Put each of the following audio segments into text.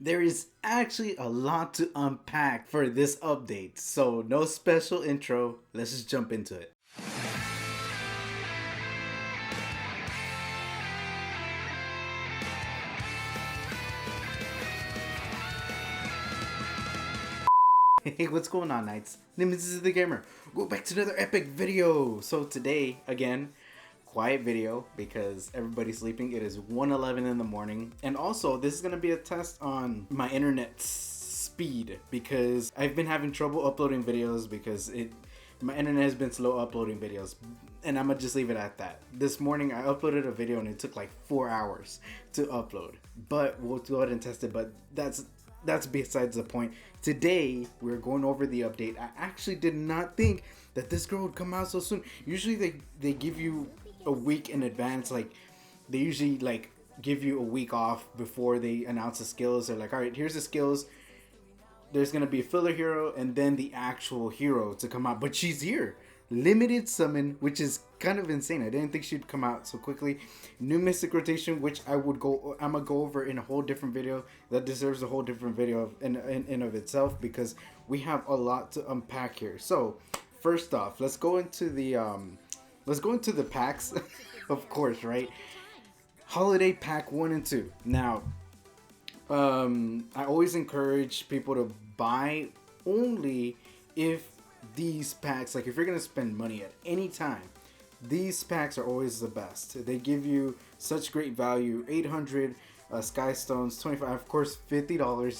There is actually a lot to unpack for this update, so no special intro, let's just jump into it. Hey, what's going on, Knights? Name is the Gamer. Go back to another epic video. So today, again, quiet video because everybody's sleeping. It is 1:11 in the morning, and also this is gonna be a test on my internet speed because I've been having trouble uploading videos because my internet has been slow uploading videos, and I'm gonna just leave it at that. This morning I uploaded a video and it took like 4 hours to upload, but we'll go ahead and test it. But that's besides the point. Today we're going over the update. I actually did not think that this girl would come out so soon. Usually they give you a week in advance. Like they usually like give you a week off before they announce the skills. They're like, all right, here's the skills. There's gonna be a filler hero and then the actual hero to come out. But she's here. Limited summon, which is kind of insane. I didn't think she'd come out so quickly. New mystic rotation, which I'm gonna go over in a whole different video. That deserves a whole different video in of itself because we have a lot to unpack here. So first off, let's go into the packs. Of course, right? Holiday pack 1 and 2. Now, I always encourage people to buy only if these packs, like if you're gonna spend money at any time, these packs are always the best. They give you such great value. 800 sky stones, 25. Of course, $50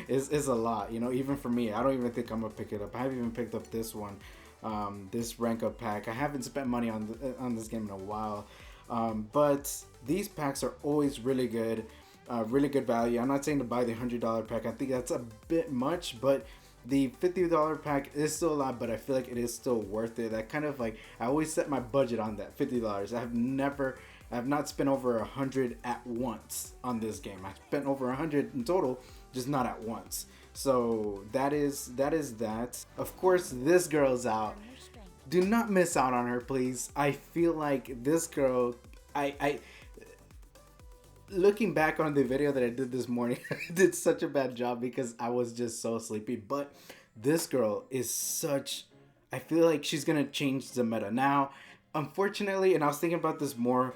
is a lot. You know, even for me, I don't even think I'm gonna pick it up. I haven't even picked up this one, this rank up pack. I haven't spent money on this game in a while, but these packs are always really good. Really good value. I'm not saying to buy the $100 pack. I think that's a bit much, but the $50 pack is still a lot, but I feel like it is still worth it. That kind of like, I always set my budget on that $50. I have not spent over 100 at once on this game. I spent over 100 in total, just not at once. So that is that. Of course, this girl's out. Do not miss out on her, please. I feel like this girl, I looking back on the video that I did this morning, I did such a bad job because I was just so sleepy. But this girl is such, I feel like she's gonna change the meta. Now, unfortunately, and I was thinking about this more,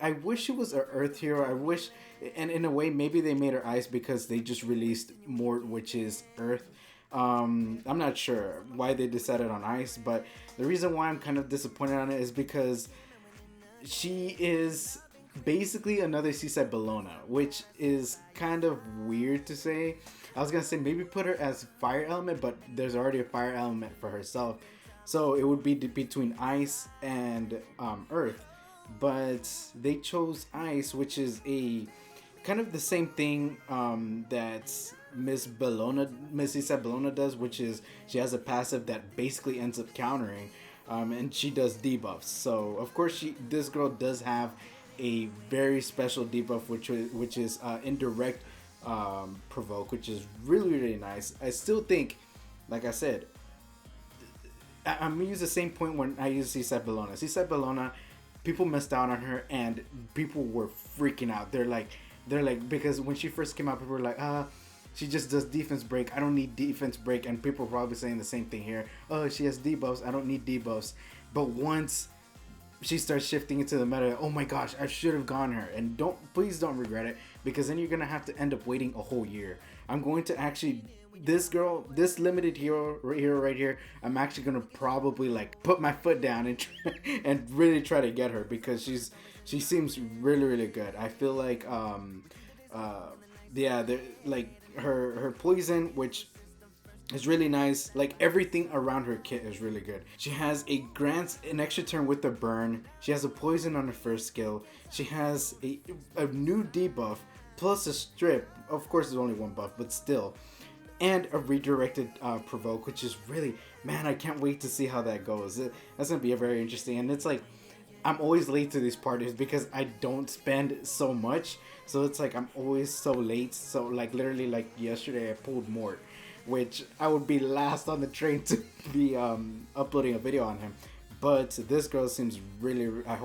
I wish she was an Earth hero. I wish, and in a way, maybe they made her Ice because they just released more, which is Earth. I'm not sure why they decided on Ice, but the reason why I'm kind of disappointed on it is because she is basically another Seaside Bellona, which is kind of weird to say. I was gonna say maybe put her as fire element, but there's already a fire element for herself, so it would be between ice and earth. But they chose ice, which is a kind of the same thing that Miss Seaside Bellona does, which is she has a passive that basically ends up countering, and she does debuffs. So of course this girl does have a very special debuff, which is indirect provoke, which is really nice. I still think, like I said, I'm gonna use the same point when I use Seaside Bellona. Seaside Bellona, people missed out on her and people were freaking out. They're like because when she first came out, people were like, she just does defense break. I don't need defense break, and people are probably saying the same thing here. Oh, she has debuffs. I don't need debuffs. But once she starts shifting into the meta, oh my gosh, I should have gone her. And please don't regret it, because then you're gonna have to end up waiting a whole year. I'm going to actually, this limited hero right here, I'm actually gonna probably like put my foot down and and really try to get her, because she seems really good. I feel like yeah, like her poison, which is really nice. Like everything around her kit is really good. She has an extra turn with the burn. She has a poison on her first skill. She has a new debuff plus a strip. Of course, there's only one buff, but still, and a redirected provoke, which is really, man, I can't wait to see how that goes. That's gonna be very interesting. And it's like, I'm always late to these parties because I don't spend so much. So it's like I'm always so late. So like literally like yesterday I pulled Mort, which I would be last on the train to be uploading a video on him. But this girl seems really, I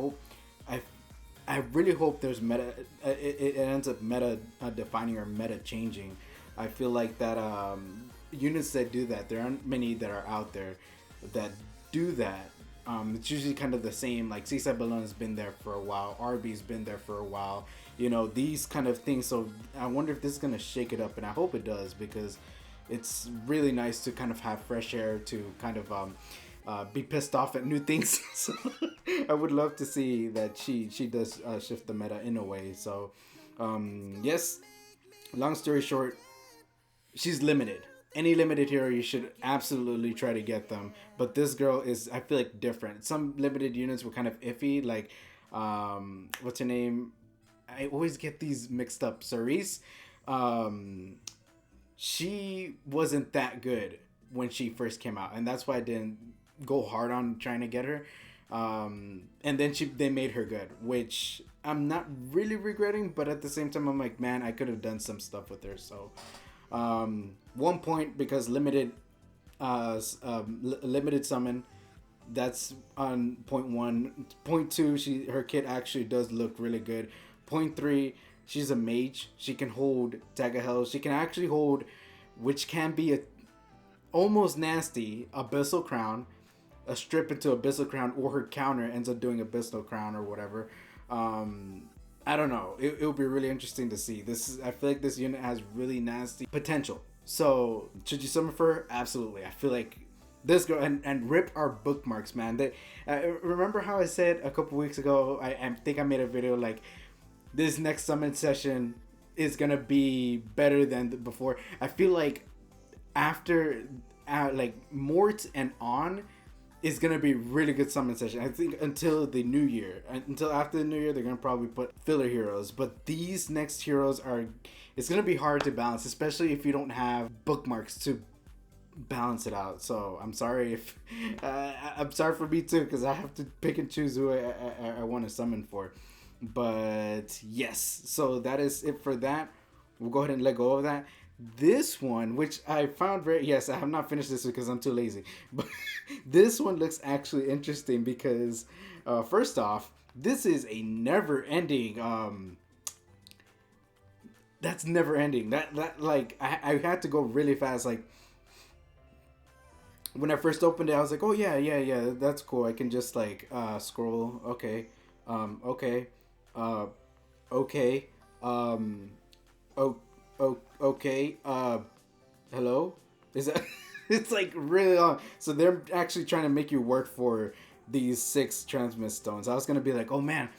I really hope there's meta. It ends up meta defining or meta changing. I feel like that units that do that, there aren't many that are out there that do that. It's usually kind of the same. Like Seaside Balloon has been there for a while. RB's been there for a while. You know, these kind of things. So I wonder if this is gonna shake it up, and I hope it does, because it's really nice to kind of have fresh air to kind of be pissed off at new things. So I would love to see that she does shift the meta in a way. So yes, long story short, she's limited. Any limited hero, you should absolutely try to get them. But this girl is, I feel like, different. Some limited units were kind of iffy, like what's her name? I always get these mixed up. Cerise. She wasn't that good when she first came out, and that's why I didn't go hard on trying to get her. And then they made her good, which I'm not really regretting, but at the same time I'm like, man, I could have done some stuff with her. So 1 point because limited limited summon, that's on point 1. Point 2, her kit actually does look really good. Point 3, she's a mage. She can hold Tag of Hell. She can actually hold, which can be a almost nasty Abyssal Crown, a strip into Abyssal Crown, or her counter ends up doing Abyssal Crown or whatever. I don't know. It will be really interesting to see. I feel like this unit has really nasty potential. So should you summon for her? Absolutely. I feel like this girl, and rip our bookmarks, man. Remember how I said a couple weeks ago? I think I made a video like this next summon session is gonna be better than before. I feel like after like Mort and on is gonna be really good summon session. I think until the new year, until after the new year, they're gonna probably put filler heroes. But these next heroes it's gonna be hard to balance, especially if you don't have bookmarks to balance it out. So I'm sorry if I'm sorry for me too, because I have to pick and choose who I want to summon for. But yes, so that is it for that. We'll go ahead and let go of that. This one, which I found yes, I have not finished this because I'm too lazy, but this one looks actually interesting because first off, this is a never ending that's never ending. That like I had to go really fast. Like when I first opened it, I was like, oh yeah, that's cool. I can just like scroll. Okay, okay, okay, oh, okay, hello? Is that it's like really long. So they're actually trying to make you work for these 6 transmit stones. I was gonna be like, oh man,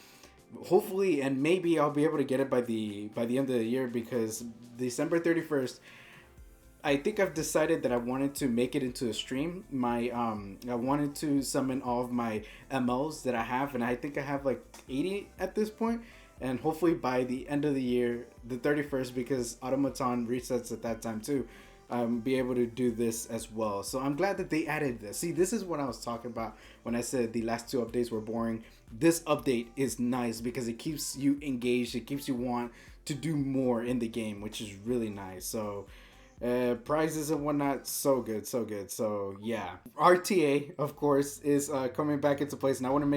hopefully and maybe I'll be able to get it by the end of the year, because December 31st, I think I've decided that I wanted to make it into a stream. I wanted to summon all of my MLs that I have, and I think I have like 80 at this point. And hopefully by the end of the year, the 31st, because Automaton resets at that time too, be able to do this as well. So I'm glad that they added this. See, this is what I was talking about when I said the last 2 updates were boring. This update is nice because it keeps you engaged. It keeps you want to do more in the game, which is really nice. So prizes and whatnot, so good. So yeah, RTA of course is coming back into place, and I want to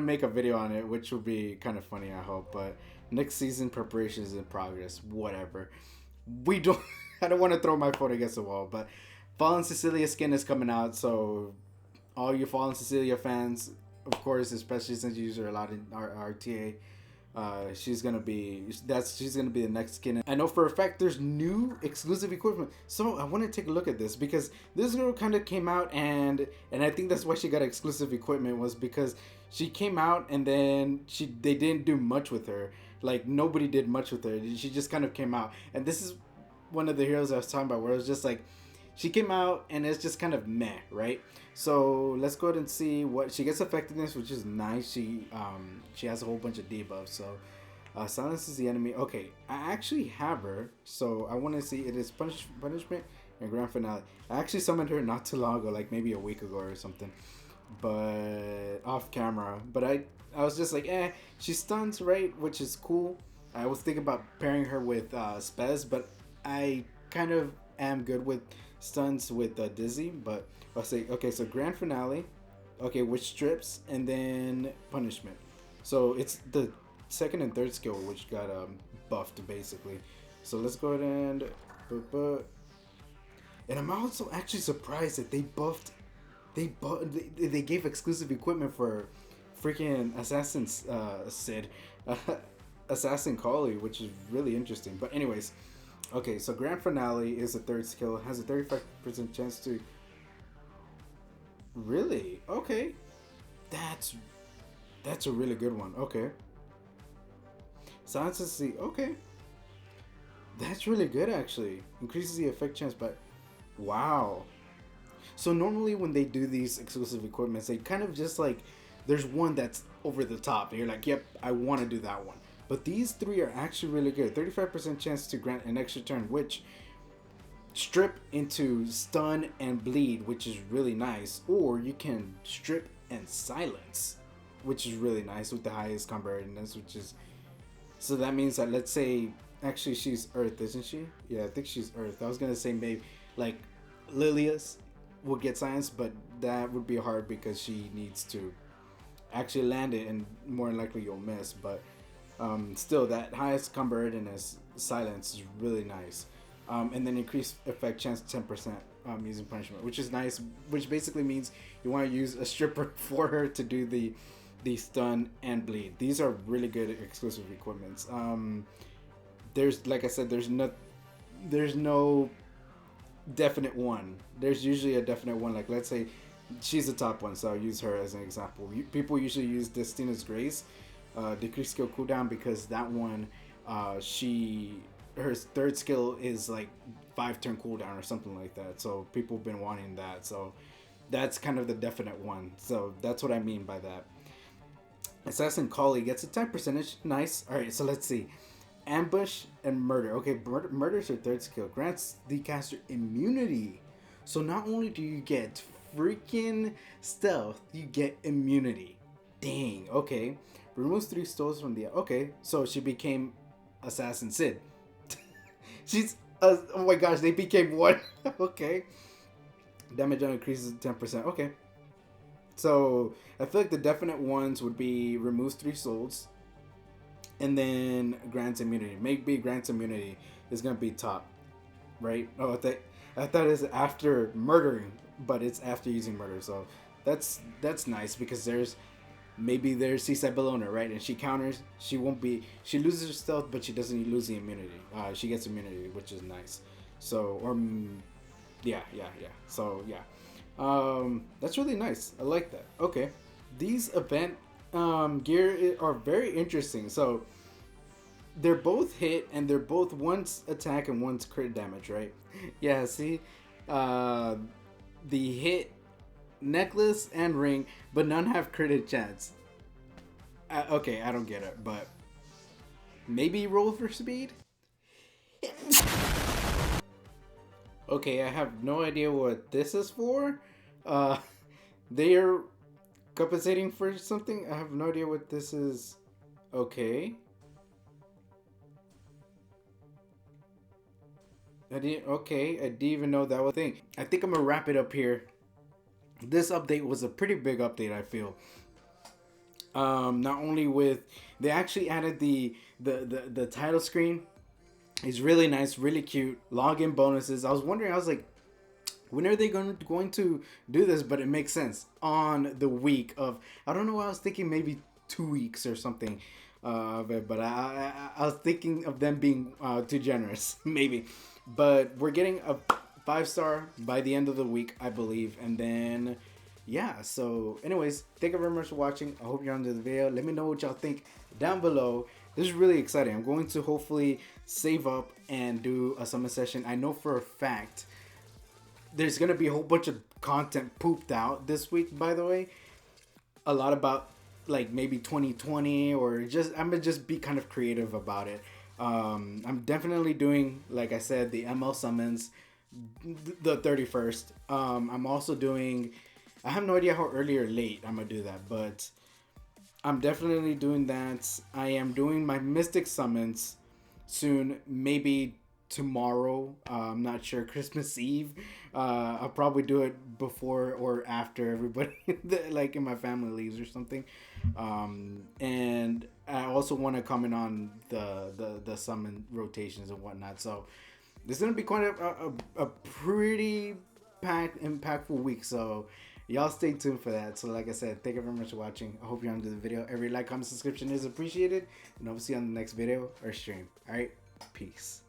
make a video on it, which will be kind of funny, I hope. But next season preparation is in progress. Whatever. I don't want to throw my foot against the wall, but Fallen Cecilia skin is coming out, so all you Fallen Cecilia fans, of course, especially since you use her a lot in RTA, she's gonna be the next skin. I know for a fact there's new exclusive equipment, so I want to take a look at this, because this girl kind of came out and I think that's why she got exclusive equipment, was because she came out and then they didn't do much with her. Like nobody did much with her. She just kind of came out, and this is one of the heroes I was talking about, where it was just like she came out and it's just kind of meh, right? So let's go ahead and see what she gets. Effectiveness, which is nice. She has a whole bunch of debuffs. So silences the enemy. Okay, I actually have her, so I want to see. It is punishment and grand finale. I actually summoned her not too long ago, like maybe a week ago or something, but off camera. But I was just like, she stuns, right, which is cool. I was thinking about pairing her with Spez, but I kind of am good with stuns with Dizzy. But I'll say, okay, so grand finale, Okay, which strips and then punishment. So it's the second and third skill which got buffed basically. So let's go ahead and and I'm also actually surprised that they gave exclusive equipment for freaking Assassin's Sid, Assassin Collie, which is really interesting. But anyways, okay, so Grand Finale is the third skill, has a 35% chance to. Really? Okay, that's that's a really good one. Okay, Silence the Sea. Okay, that's really good actually. Increases the effect chance by. Wow. So normally when they do these exclusive equipments, they kind of just like there's one that's over the top. And you're like, yep, I want to do that one. But these three are actually really good. 35% chance to grant an extra turn, which strip into stun and bleed, which is really nice. Or you can strip and silence, which is really nice with the highest combat readiness, which is so that means that let's say actually she's Earth, isn't she? Yeah, I think she's Earth. I was gonna say maybe like Lilius will get science, but that would be hard because she needs to actually land it, and more likely you'll miss. But still, that highest combat readiness silence is really nice. And then increased effect chance 10% using punishment, which is nice. Which basically means you want to use a stripper for her to do the stun and bleed. These are really good exclusive equipments. There's like I said, there's no definite one. There's usually a definite one. Like let's say she's the top one, so I'll use her as an example. People usually use Destina's Grace, decreased skill cooldown, because that one, her third skill is like 5 turn cooldown or something like that. So people have been wanting that. So that's kind of the definite one. So that's what I mean by that. Assassin Collie gets a 10%. Nice. All right. So let's see. Ambush and Murder. Okay, Murder's her third skill. Grants the caster immunity. So not only do you get freaking stealth, you get immunity. Dang. Okay. Removes 3 stones from the. Okay, so she became Assassin Sid. She's. Oh my gosh, they became one. Okay. Damage on increases 10%. Okay. So I feel like the definite ones would be removes 3 souls, and then grants immunity. Maybe grants immunity is gonna be top, right? Oh, I thought it's after murdering, but it's after using murder. So that's nice because there's Seaside Bellona, right? And she counters. She loses her stealth, but she doesn't lose the immunity. She gets immunity, which is nice. So yeah. So yeah, that's really nice. I like that. Okay, these event gear are very interesting. So they're both hit, and they're both one's attack and one's crit damage, right? Yeah. See, the hit necklace and ring, but none have crit chance. Okay, I don't get it, but maybe roll for speed. Okay, I have no idea what this is for. They are compensating for something. I have no idea what this is. Okay. I didn't even know that was a thing. I think I'm gonna wrap it up here. This update was a pretty big update, I feel. Not only with they actually added the title screen. It's really nice, really cute. Login bonuses. I was wondering, I was like, when are they going to do this? But it makes sense on the week of. I don't know. I was thinking maybe 2 weeks or something of it, but I was thinking of them being too generous, maybe. But we're getting a 5-star by the end of the week, I believe, and then. Yeah, so anyways, thank you very much for watching. I hope you're enjoyed the video. Let me know what y'all think down below. This is really exciting. I'm going to hopefully save up and do a summon session. I know for a fact there's going to be a whole bunch of content pooped out this week, by the way. A lot about like maybe 2020, or just I'm going to just be kind of creative about it. I'm definitely doing, like I said, the ML summons the 31st. I'm also doing, I have no idea how early or late I'm going to do that, but I'm definitely doing that. I am doing my Mystic summons soon, maybe tomorrow. I'm not sure. Christmas Eve. I'll probably do it before or after everybody, like in my family leaves or something. And I also want to comment on the summon rotations and whatnot. So this is gonna be quite a pretty impactful week. So y'all stay tuned for that. So like I said, thank you very much for watching. I hope you're enjoying the video. Every like, comment, subscription is appreciated, and I'll see you on the next video or stream. All right, peace.